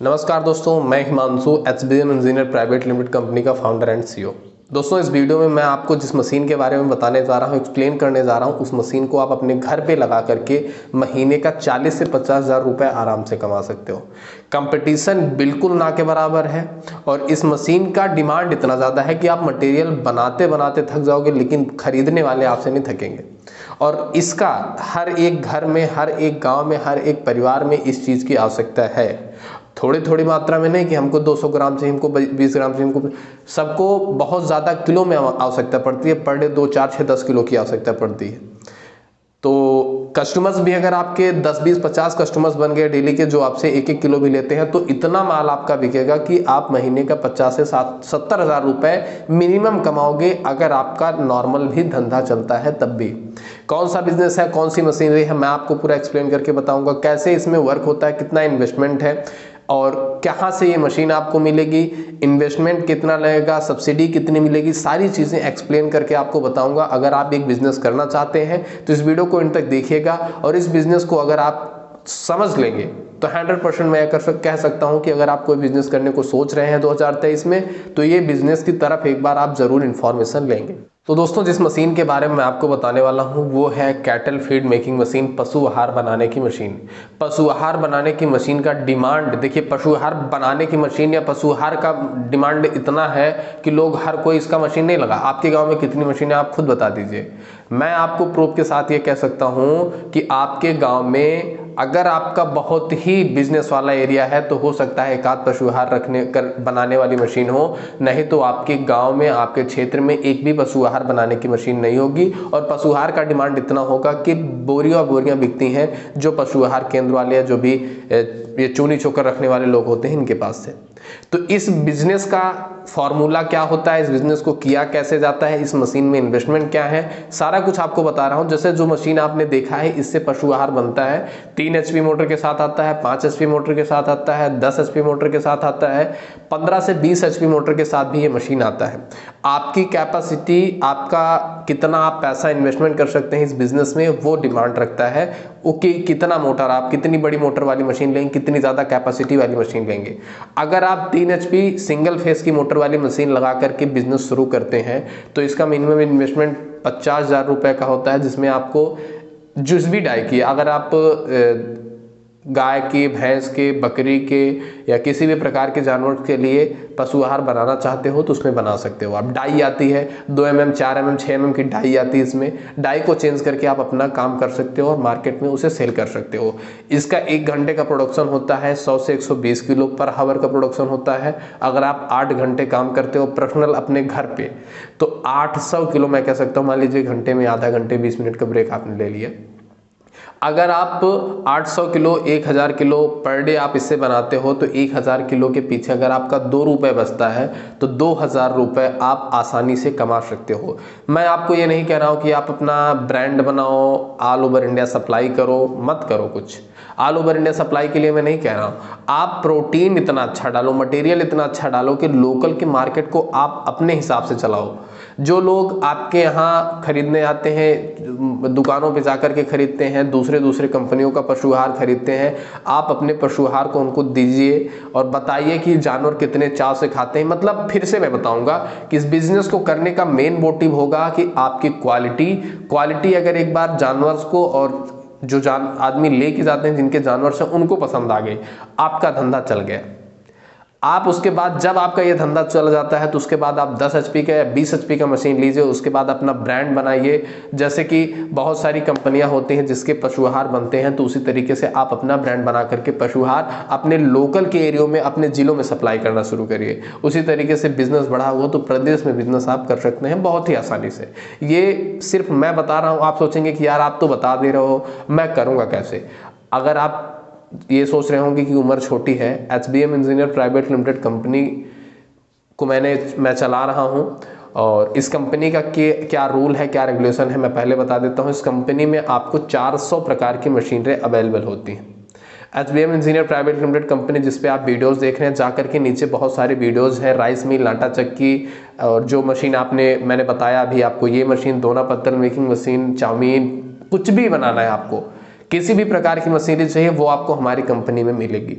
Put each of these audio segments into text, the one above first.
नमस्कार दोस्तों, मैं Himanshu HBM engineer private limited company का फाउंडर एंड सीईओ। दोस्तों, इस वीडियो में मैं आपको जिस मशीन के बारे में बताने जा रहा हूं, एक्सप्लेन करने जा रहा हूं, उस मशीन को आप अपने घर पे लगा करके महीने का 40 से 50 हज़ार रुपये आराम से कमा सकते हो। कंपटीशन बिल्कुल ना के बराबर है और इस मशीन का डिमांड इतना ज़्यादा है कि आप मटेरियल बनाते बनाते थक जाओगे, लेकिन खरीदने वाले आपसे नहीं थकेंगे। और इसका हर एक घर में, हर एक गाँव में, हर एक परिवार में इस चीज़ की आवश्यकता है। थोड़ी थोड़ी मात्रा में नहीं कि हमको 200 ग्राम चाहिए, हमको 20 ग्राम चाहिए, हमको सबको बहुत ज़्यादा किलो में आवश्यकता पड़ती है। पर डे 2, 4, 6, 10 किलो की आवश्यकता पड़ती है। तो कस्टमर्स भी अगर आपके 10, 20, 50 कस्टमर्स बन गए डेली के, जो आपसे 1-1 किलो भी लेते हैं, तो इतना माल आपका बिकेगा कि आप महीने का 50 से 70 हज़ार रुपये मिनिमम कमाओगे, अगर आपका नॉर्मल भी धंधा चलता है तब भी। कौन सा बिजनेस है, कौन सी मशीनरी है, मैं आपको पूरा एक्सप्लेन करके बताऊंगा। कैसे इसमें वर्क होता है, कितना इन्वेस्टमेंट है और कहाँ से ये मशीन आपको मिलेगी, इन्वेस्टमेंट कितना लगेगा, सब्सिडी कितनी मिलेगी, सारी चीज़ें एक्सप्लेन करके आपको बताऊंगा। अगर आप एक बिजनेस करना चाहते हैं तो इस वीडियो को इन तक देखिएगा और इस बिजनेस को अगर आप समझ लेंगे तो 100% मैं कह सकता हूं कि अगर आप कोई बिजनेस करने को सोच रहे हैं 2023 में, तो ये बिजनेस की तरफ एक बार आप जरूर इंफॉर्मेशन लेंगे। तो दोस्तों, जिस मशीन के बारे में मैं आपको बताने वाला हूं वो है कैटल फीड मेकिंग मशीन, पशु आहार बनाने की मशीन। पशु आहार बनाने की मशीन का डिमांड देखिए, पशु आहार बनाने की मशीन या पशु आहार का डिमांड इतना है कि लोग, हर कोई इसका मशीन नहीं लगा। आपके गांव में कितनी मशीनें आप खुद बता दीजिए। मैं आपको प्रूफ के साथ ये कह सकता हूं कि आपके गांव में अगर आपका बहुत ही बिजनेस वाला एरिया है तो हो सकता है एक आध पशु आहार बनाने वाली मशीन हो, नहीं तो आपके गांव में, आपके क्षेत्र में एक भी पशु आहार बनाने की मशीन नहीं होगी। और पशु आहार का डिमांड इतना होगा कि बोरियां बोरियां बिकती हैं, जो पशु आहार केंद्र वाले या जो भी ये चूनी चोकर रखने वाले लोग होते हैं, इनके पास से। तो इस बिजनेस का फॉर्मूला क्या होता है, इस बिजनेस को किया कैसे जाता है, इस मशीन में इन्वेस्टमेंट क्या है, सारा कुछ आपको बता रहा हूं। जैसे जो मशीन आपने देखा है, इससे पशु आहार बनता है। 3 HP मोटर के साथ आता है, 5 HP मोटर के साथ आता है, 10 HP मोटर के साथ आता है, 15 से 20 HP मोटर के साथ भी ये मशीन आता है। आपकी कैपेसिटी, आपका कितना आप पैसा इन्वेस्टमेंट कर सकते हैं इस बिजनेस में, वो डिमांड रखता है। ओके, कितना मोटर, आप कितनी बड़ी मोटर वाली मशीन लेंगे, कितनी ज्यादा कैपेसिटी वाली मशीन लेंगे। अगर आप 3 HP सिंगल फेस की मोटर वाली मशीन लगा करके बिजनेस शुरू करते हैं तो इसका मिनिमम इन्वेस्टमेंट 50 हज़ार रुपये का होता है, जिसमें आपको जिस भी डाई की, अगर आप गाय के, भैंस के, बकरी के या किसी भी प्रकार के जानवर के लिए पशु आहार बनाना चाहते हो तो उसमें बना सकते हो आप। डाई आती है 2 mm, 4 mm, 6 mm की डाई आती है। इसमें डाई को चेंज करके आप अपना काम कर सकते हो और मार्केट में उसे सेल कर सकते हो। इसका 1 घंटे का प्रोडक्शन होता है 100 से 120 किलो पर हावर का प्रोडक्शन होता है। अगर आप 8 घंटे काम करते हो पर्सनल अपने घर पे, तो 800 किलो मैं कह सकता हूँ। मान लीजिए घंटे में आधा घंटे 20 मिनट का ब्रेक आपने ले लिया। अगर आप 800 किलो, 1000 किलो पर डे आप इससे बनाते हो तो 1000 किलो के पीछे अगर आपका 2 रुपये बचता है तो 2000 रुपये आप आसानी से कमा सकते हो। मैं आपको ये नहीं कह रहा हूँ कि आप अपना ब्रांड बनाओ, ऑल ओवर इंडिया सप्लाई करो, मत करो कुछ। ऑल ओवर इंडिया सप्लाई के लिए मैं नहीं कह रहा हूँ। आप प्रोटीन इतना अच्छा डालो, मटेरियल इतना अच्छा डालो कि लोकल के मार्केट को आप अपने हिसाब से चलाओ। जो लोग आपके यहाँ खरीदने आते हैं, दुकानों पे जाकर के खरीदते हैं, दूसरे कंपनियों का पशु आहार खरीदते हैं, आप अपने पशु आहार को उनको दीजिए और बताइए कि जानवर कितने चाव से खाते हैं। मतलब फिर से मैं बताऊंगा कि इस बिजनेस को करने का मेन मोटिव होगा कि आपकी क्वालिटी अगर एक बार जानवर को और जो आदमी लेके जाते हैं, जिनके जानवर से उनको पसंद आ गई, आपका धंधा चल गया। आप उसके बाद जब आपका ये धंधा चल जाता है तो उसके बाद आप 10 HP का या 20 HP का मशीन लीजिए, उसके बाद अपना ब्रांड बनाइए। जैसे कि बहुत सारी कंपनियां होती हैं जिसके पशु आहार बनते हैं, तो उसी तरीके से आप अपना ब्रांड बना करके पशु आहार अपने लोकल के एरियो में, अपने जिलों में सप्लाई करना शुरू करिए। उसी तरीके से बिजनेस बढ़ा हुआ तो प्रदेश में बिजनेस आप कर सकते हैं बहुत ही आसानी से। ये सिर्फ मैं बता रहा हूँ, आप सोचेंगे कि यार आप तो बता दे रहे हो, मैं करूँगा कैसे। अगर आप ये सोच रहे होंगे कि उम्र छोटी है, HBM engineer private limited company को मैं चला रहा हूं और इस कंपनी का क्या रूल है, क्या रेगुलेशन है, मैं पहले बता देता हूं। इस कंपनी में आपको 400 प्रकार की मशीनरें अवेलेबल होती हैं। HBM engineer private limited company, जिसपे आप वीडियोस देख रहे हैं, जाकर के नीचे बहुत सारे वीडियोस हैं, राइस मिल, आटा चक्की, और जो मशीन मैंने बताया अभी आपको, ये मशीन, दोना पत्तल मेकिंग मशीन, चाउमीन, कुछ भी बनाना है आपको, किसी भी प्रकार की मशीनरी चाहिए वो आपको हमारी कंपनी में मिलेगी।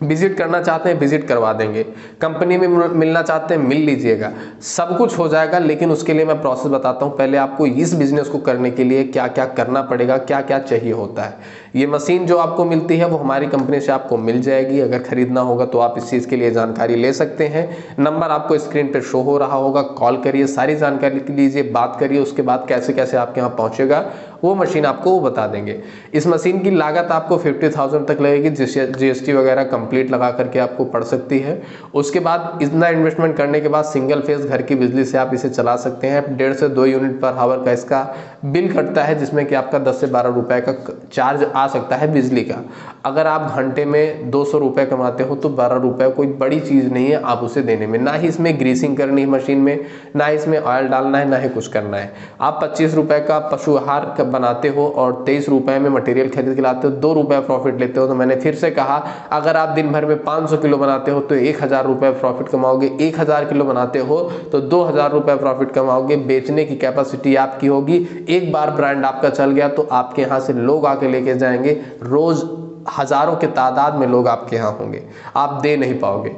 विजिट करना चाहते हैं विजिट करवा देंगे, कंपनी में मिलना चाहते हैं मिल लीजिएगा, सब कुछ हो जाएगा। लेकिन उसके लिए मैं प्रोसेस बताता हूँ। पहले आपको इस बिजनेस को करने के लिए क्या क्या करना पड़ेगा, क्या क्या चाहिए होता है। ये मशीन जो आपको मिलती है वो हमारी कंपनी से आपको मिल जाएगी। अगर खरीदना होगा तो आप इस चीज़ के लिए जानकारी ले सकते हैं। नंबर आपको स्क्रीन पर शो हो रहा होगा, कॉल करिए, सारी जानकारी लीजिए, बात करिए। उसके बाद कैसे कैसे आपके यहाँ पहुँचेगा वो मशीन आपको वो बता देंगे। इस मशीन की लागत आपको 50,000 तक लगेगी, GST वगैरह कंप्लीट लगा करके आपको पड़ सकती है। उसके बाद इतना इन्वेस्टमेंट करने के बाद सिंगल फेज घर की बिजली से आप इसे चला सकते हैं। 1.5 से 2 यूनिट पर आवर का इसका बिल कटता है, जिसमें कि आपका 10 से 12 रुपए का चार्ज आ सकता है बिजली का। अगर आप घंटे में 200 रुपए कमाते हो तो 12 रुपए कोई बड़ी चीज़ नहीं है आप उसे देने में। ना ही इसमें ग्रीसिंग करनी है मशीन में, ना इसमें ऑयल डालना है, ना ही कुछ करना है। आप 25 रुपए का पशु आहार बनाते हो और 23 रुपए में मटेरियल खरीद के लाते हो, 2 रुपए प्रॉफिट लेते हो। तो मैंने फिर से कहा, अगर आप दिन भर में 500 किलो बनाते हो तो 1000 रुपए प्रॉफिट कमाओगे। 1000 किलो बनाते हो तो 2000 रुपए प्रॉफिट कमाओगे। बेचने की कैपेसिटी आपकी होगी। एक बार ब्रांड आपका चल गया तो आपके यहाँ से लोग आके लेके जाएंगे। रोज हजारों के तादाद में लोग आपके यहाँ होंगे, आप दे नहीं पाओगे।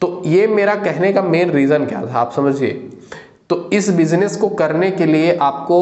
तो ये मेरा कहने का मेन रीजन क्या था, आप समझिए। तो इस बिजनेस को करने के लिए आपको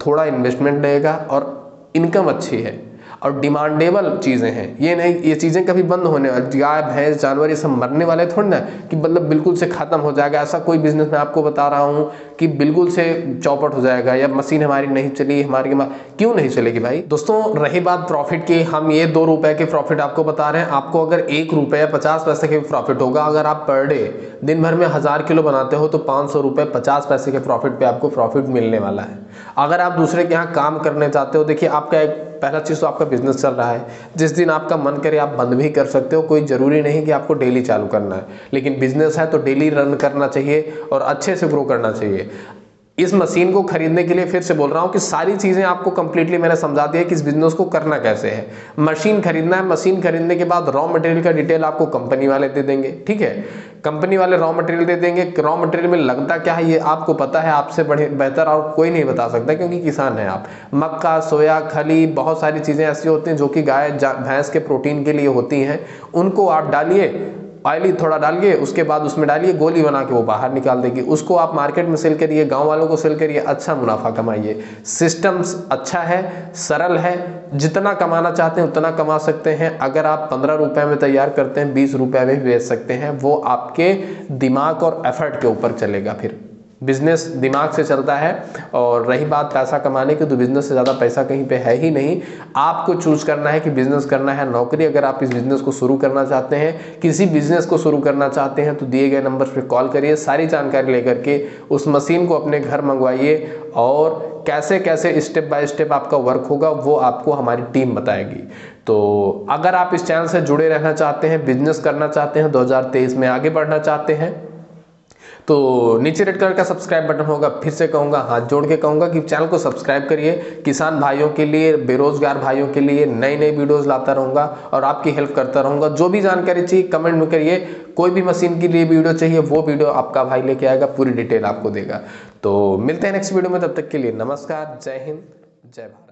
थोड़ा इन्वेस्टमेंट लगेगा और इनकम अच्छी है और डिमांडेबल चीज़ें हैं। ये नहीं ये चीज़ें कभी बंद होने, गाय भैंस जानवर ये सब मरने वाले थोड़ी ना कि मतलब बिल्कुल से ख़त्म हो जाएगा। ऐसा कोई बिजनेस मैं आपको बता रहा हूँ कि बिल्कुल से चौपट हो जाएगा या मशीन हमारी नहीं चली, हमारी क्यों नहीं चलेगी भाई। दोस्तों रही बात प्रॉफिट की, हम ये 2 रुपए के प्रॉफिट आपको बता रहे हैं। आपको अगर 1 रुपया 50 पैसे के प्रॉफिट होगा। अगर आप पर डे दिन भर में 1000 किलो बनाते हो तो 500 रुपये 50 पैसे के प्रॉफिट पे आपको प्रॉफिट मिलने वाला है। अगर आप दूसरे के यहाँ काम करने चाहते हो, देखिए आपका एक पहला चीज़ तो आपका बिजनेस चल रहा है। जिस दिन आपका मन करे आप बंद भी कर सकते हो, कोई ज़रूरी नहीं कि आपको डेली चालू करना है। लेकिन बिजनेस है तो डेली रन करना चाहिए और अच्छे से ग्रो करना चाहिए। इस मशीन को खरीदने के लिए फिर से बोल रहा हूँ कि सारी चीज़ें आपको कंप्लीटली मैंने समझा दिया कि इस बिजनेस को करना कैसे है। मशीन खरीदना है, मशीन खरीदने के बाद रॉ मटेरियल का डिटेल आपको कंपनी वाले दे देंगे, ठीक है। कंपनी वाले रॉ मटेरियल दे देंगे। रॉ मटेरियल में लगता क्या है ये आपको पता है, आपसे बेहतर और कोई नहीं बता सकता क्योंकि किसान है आप। मक्का, सोया, खली, बहुत सारी चीज़ें ऐसी होती हैं जो कि गाय भैंस के प्रोटीन के लिए होती हैं। उनको आप डालिए, ऑयली थोड़ा डालिए, उसके बाद उसमें डालिए, गोली बना के वो बाहर निकाल देगी। उसको आप मार्केट में सेल करिए, गांव वालों को सेल करिए, अच्छा मुनाफा कमाइए। सिस्टम अच्छा है, सरल है, जितना कमाना चाहते हैं उतना कमा सकते हैं। अगर आप 15 रुपए में तैयार करते हैं 20 रुपए में बेच सकते हैं। वो आपके दिमाग और एफर्ट के ऊपर चलेगा। फिर बिजनेस दिमाग से चलता है। और रही बात पैसा कमाने की, तो बिजनेस से ज़्यादा पैसा कहीं पे है ही नहीं। आपको चूज करना है कि बिजनेस करना है नौकरी। अगर आप इस बिजनेस को शुरू करना चाहते हैं, किसी बिजनेस को शुरू करना चाहते हैं, तो दिए गए नंबर पर कॉल करिए, सारी जानकारी लेकर के उस मशीन को अपने घर मंगवाइए। और कैसे कैसे स्टेप बाय स्टेप आपका वर्क होगा वो आपको हमारी टीम बताएगी। तो अगर आप इस चैनल से जुड़े रहना चाहते हैं, बिजनेस करना चाहते हैं, 2023 में आगे बढ़ना चाहते हैं, तो नीचे रेड कलर का सब्सक्राइब बटन होगा। फिर से कहूँगा, हाथ जोड़ के कहूँगा कि चैनल को सब्सक्राइब करिए। किसान भाइयों के लिए, बेरोजगार भाइयों के लिए नई नई वीडियोस लाता रहूँगा और आपकी हेल्प करता रहूँगा। जो भी जानकारी चाहिए कमेंट में करिए। कोई भी मशीन के लिए वीडियो चाहिए वो वीडियो आपका भाई लेके आएगा, पूरी डिटेल आपको देगा। तो मिलते हैं नेक्स्ट वीडियो में, तब तक के लिए नमस्कार, जय हिंद, जय भारत।